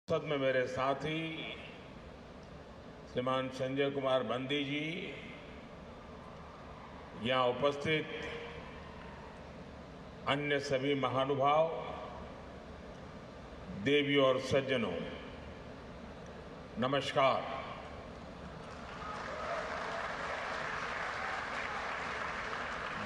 संसद में मेरे साथी श्रीमान संजय कुमार बंदी जी, यहाँ उपस्थित अन्य सभी महानुभाव, देवियों और सज्जनों, नमस्कार।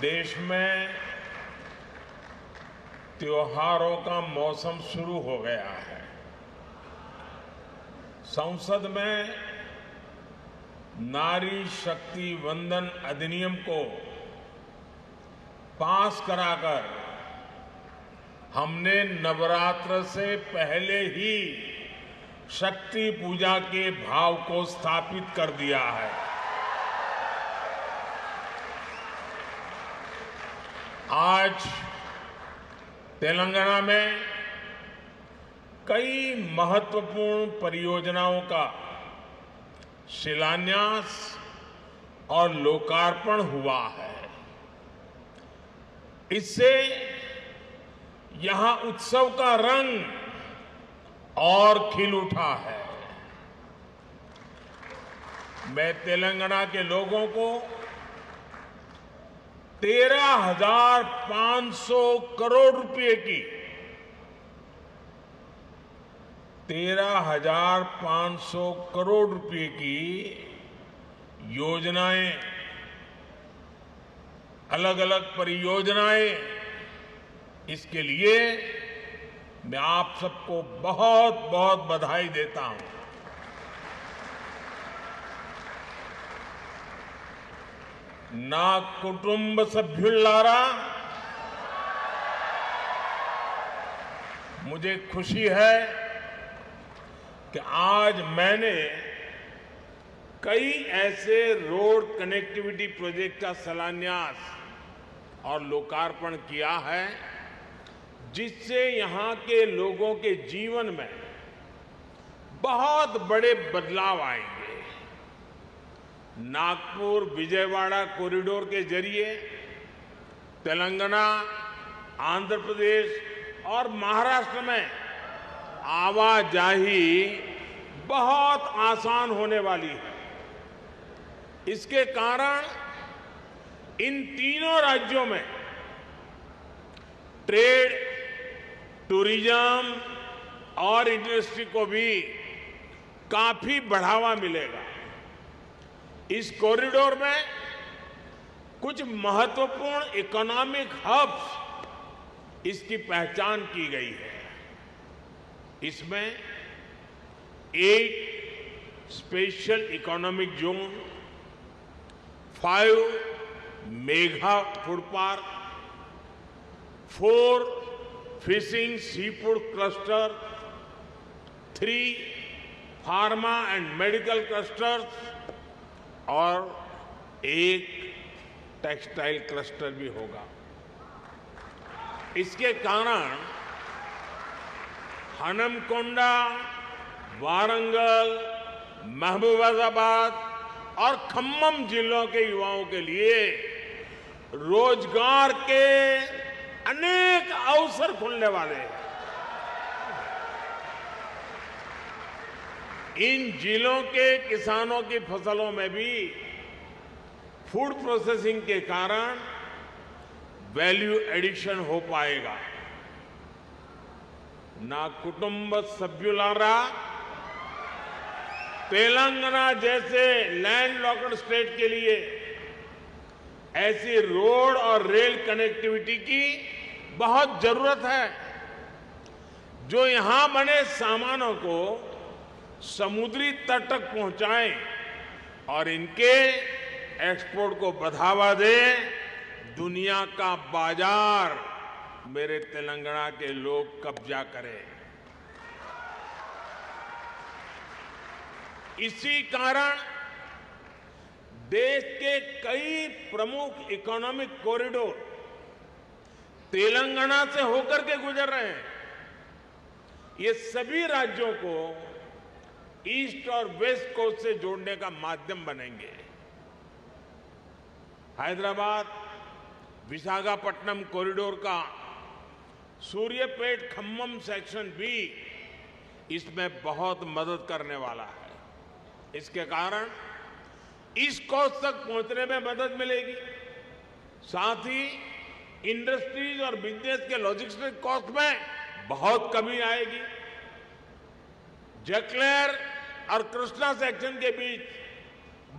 देश में त्योहारों का मौसम शुरू हो गया है। संसद में नारी शक्ति वंदन अधिनियम को पास कराकर हमने नवरात्र से पहले ही शक्ति पूजा के भाव को स्थापित कर दिया है। आज तेलंगाना में कई महत्वपूर्ण परियोजनाओं का शिलान्यास और लोकार्पण हुआ है। इससे यहां उत्सव का रंग और खिल उठा है। मैं तेलंगाना के लोगों को 13,500 करोड़ रुपए की 13,500 करोड़ रुपए की योजनाएं, अलग अलग परियोजनाएं, इसके लिए मैं आप सबको बहुत बहुत बधाई देता हूं। ना कुटुंब सभ्युल्लारा, मुझे खुशी है कि आज मैंने कई ऐसे रोड कनेक्टिविटी प्रोजेक्ट का शिलान्यास और लोकार्पण किया है जिससे यहां के लोगों के जीवन में बहुत बड़े बदलाव आएंगे। नागपुर विजयवाड़ा कॉरिडोर के जरिए तेलंगाना, आंध्र प्रदेश और महाराष्ट्र में आवाजाही बहुत आसान होने वाली है। इसके कारण इन तीनों राज्यों में ट्रेड, टूरिज्म और इंडस्ट्री को भी काफी बढ़ावा मिलेगा। इस कॉरिडोर में कुछ महत्वपूर्ण इकोनॉमिक हब्स इसकी पहचान की गई है। इसमें 8 special economic zone, 5 mega food park, 4 fishing sea food cluster, 3 pharma and medical clusters और 1 टेक्सटाइल क्लस्टर भी होगा। इसके कारण हनमकोंडा, वारंगल, महबूबाबाद और खम्मम जिलों के युवाओं के लिए रोजगार के अनेक अवसर खुलने वाले हैं। इन जिलों के किसानों की फसलों में भी फूड प्रोसेसिंग के कारण वैल्यू एडिशन हो पाएगा। ना कुटुंब सभ्युलारा, तेलंगाना जैसे लैंडलॉक्ड स्टेट के लिए ऐसी रोड और रेल कनेक्टिविटी की बहुत जरूरत है जो यहां बने सामानों को समुद्री तट तक पहुंचाएं और इनके एक्सपोर्ट को बढ़ावा दे। दुनिया का बाजार मेरे तेलंगाना के लोग कब्जा करें। इसी कारण देश के कई प्रमुख इकोनॉमिक कॉरिडोर तेलंगाना से होकर के गुजर रहे हैं। ये सभी राज्यों को ईस्ट और वेस्ट कोस्ट से जोड़ने का माध्यम बनेंगे। हैदराबाद विशाखापट्टनम कॉरिडोर का सूर्यपेट खम्मम सेक्शन भी इसमें बहुत मदद करने वाला है। इसके कारण ईस्ट कोस्ट तक पहुंचने में मदद मिलेगी, साथ ही इंडस्ट्रीज और बिजनेस के लॉजिस्टिक कॉस्ट में बहुत कमी आएगी। जकलेर और कृष्णा सेक्शन के बीच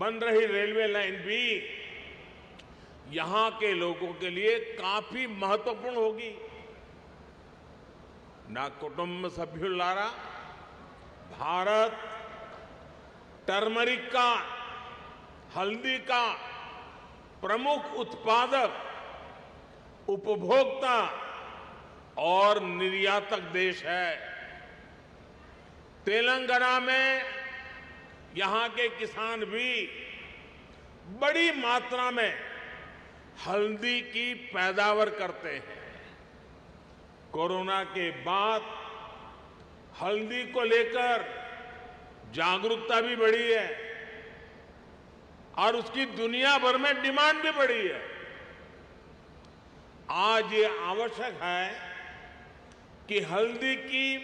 बन रही रेलवे लाइन भी यहां के लोगों के लिए काफी महत्वपूर्ण होगी। ना कुटुंब सभ्युलारा, भारत टर्मरिक का, हल्दी का प्रमुख उत्पादक, उपभोक्ता और निर्यातक देश है। तेलंगाना में यहां के किसान भी बड़ी मात्रा में हल्दी की पैदावार करते हैं। कोरोना के बाद हल्दी को लेकर जागरूकता भी बढ़ी है और उसकी दुनिया भर में डिमांड भी बढ़ी है। आज ये आवश्यक है कि हल्दी की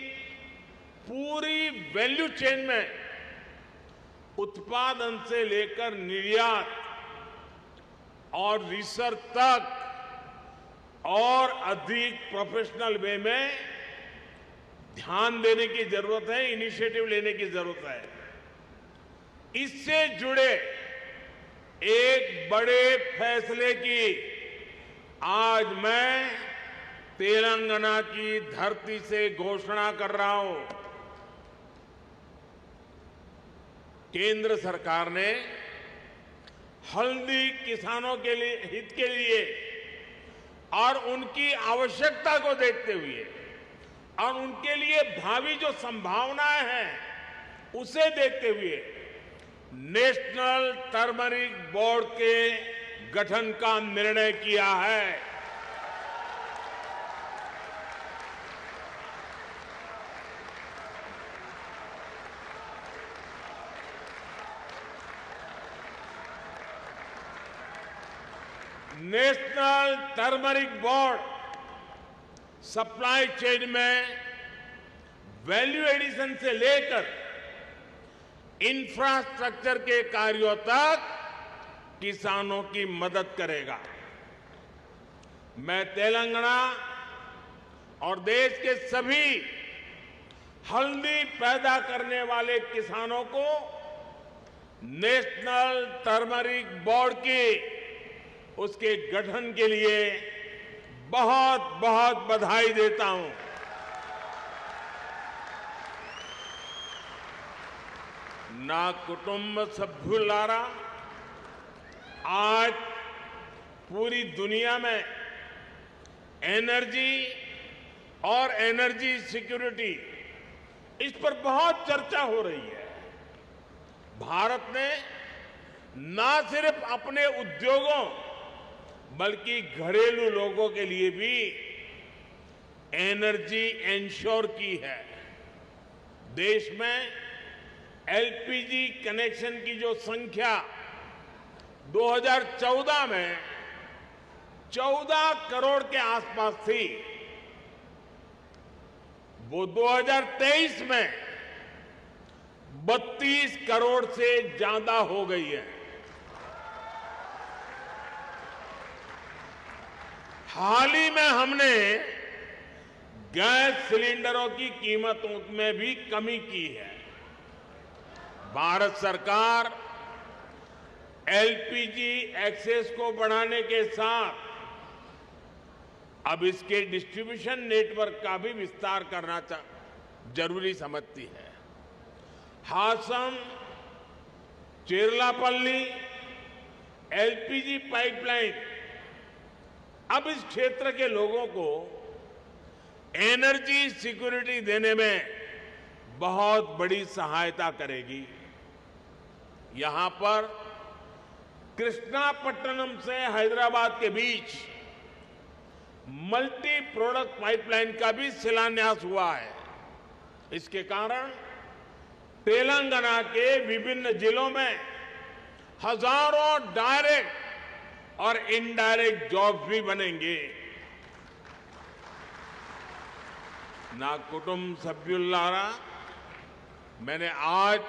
पूरी वैल्यू चेन में उत्पादन से लेकर निर्यात और रिसर्च तक और अधिक प्रोफेशनल वे में ध्यान देने की जरूरत है, इनिशिएटिव लेने की जरूरत है। इससे जुड़े एक बड़े फैसले की आज मैं तेलंगाना की धरती से घोषणा कर रहा हूं। केंद्र सरकार ने हल्दी किसानों के लिए, हित के लिए और उनकी आवश्यकता को देखते हुए और उनके लिए भावी जो संभावनाएं हैं उसे देखते हुए नेशनल टर्मरिक बोर्ड के गठन का निर्णय किया है। National turmeric board supply chain में वैल्यू एडिशन से लेकर इंफ्रास्ट्रक्चर के कार्यों तक किसानों की मदद करेगा। मैं तेलंगाना और देश के सभी हल्दी पैदा करने वाले किसानों को नेशनल टर्मरिक बोर्ड की उसके गठन के लिए बहुत बहुत बधाई देता हूं। ना कुटुंब सभ्युलारा, आज पूरी दुनिया में एनर्जी और एनर्जी सिक्योरिटी, इस पर बहुत चर्चा हो रही है। भारत ने ना सिर्फ अपने उद्योगों बल्कि घरेलू लोगों के लिए भी एनर्जी इंश्योर की है। देश में एलपीजी कनेक्शन की जो संख्या 2014 में 14 करोड़ के आसपास थी, वो 2023 में 32 करोड़ से ज्यादा हो गई है। हाल ही में हमने गैस सिलेंडरों की कीमतों में भी कमी की है। भारत सरकार एलपीजी एक्सेस को बढ़ाने के साथ अब इसके डिस्ट्रीब्यूशन नेटवर्क का भी विस्तार करना जरूरी समझती है। हासम चेरलापल्ली एलपीजी पाइपलाइन अब इस क्षेत्र के लोगों को एनर्जी सिक्योरिटी देने में बहुत बड़ी सहायता करेगी। यहां पर कृष्णापट्टनम से हैदराबाद के बीच मल्टी प्रोडक्ट पाइपलाइन का भी शिलान्यास हुआ है। इसके कारण तेलंगाना के विभिन्न जिलों में हजारों डायरेक्ट और इनडायरेक्ट जॉब्स भी बनेंगे। ना कुटुंब सभ्युलारा, मैंने आज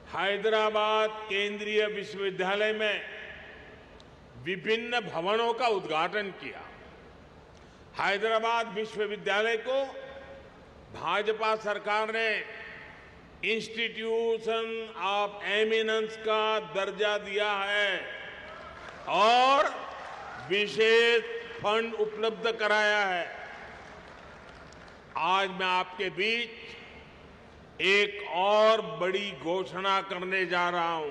हैदराबाद केंद्रीय विश्वविद्यालय में विभिन्न भवनों का उद्घाटन किया। हैदराबाद विश्वविद्यालय को भाजपा सरकार ने इंस्टीट्यूशन ऑफ एमिनेंस का दर्जा दिया है और विशेष फंड उपलब्ध कराया है। आज मैं आपके बीच एक और बड़ी घोषणा करने जा रहा हूं।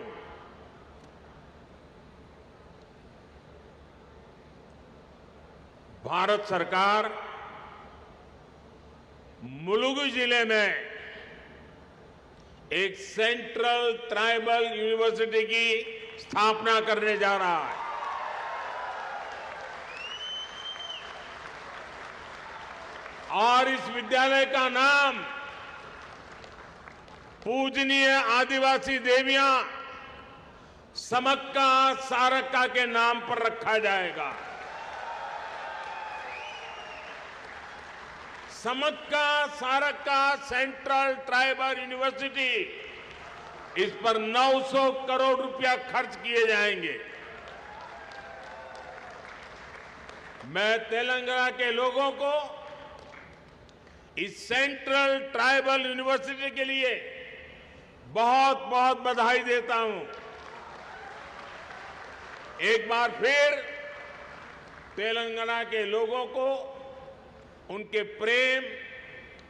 भारत सरकार मुलुगु जिले में एक सेंट्रल ट्राइबल यूनिवर्सिटी की स्थापना करने जा रहा है। और इस विद्यालय का नाम पूजनीय आदिवासी देवियां समक्का सारक्का के नाम पर रखा जाएगा। Sammakka Sarakka central tribal university, इस पर 900 करोड़ रुपया खर्च किए जाएंगे। मैं तेलंगाना के लोगों को इस सेंट्रल ट्राइबल यूनिवर्सिटी के लिए बहुत बहुत बधाई देता हूं। एक बार फिर तेलंगाना के लोगों को उनके प्रेम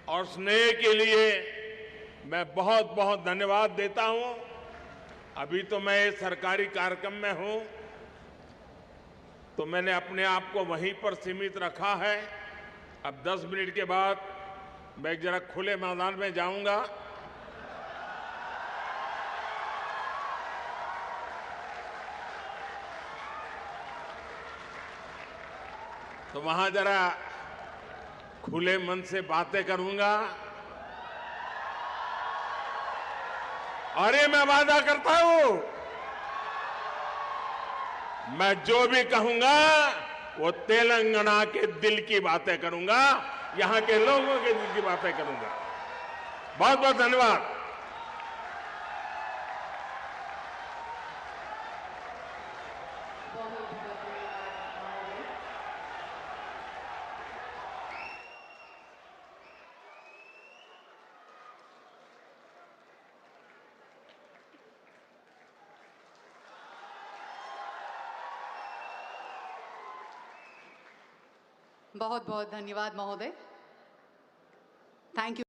और स्नेह के लिए मैं बहुत बहुत धन्यवाद देता हूं। अभी तो मैं सरकारी कार्यक्रम में हूं, तो मैंने अपने आप को वहीं पर सीमित रखा है। अब 10 मिनट के बाद मैं जरा खुले मैदान में जाऊंगा। तो वहां जरा खुले मन से बातें करूंगा। और ये मैं वादा करता हूं, मैं जो भी कहूंगा वो तेलंगाना के दिल की बातें करूंगा, यहां के लोगों के दिल की बातें करूंगा। बहुत बहुत धन्यवाद। बहुत बहुत धन्यवाद महोदय। Thank you.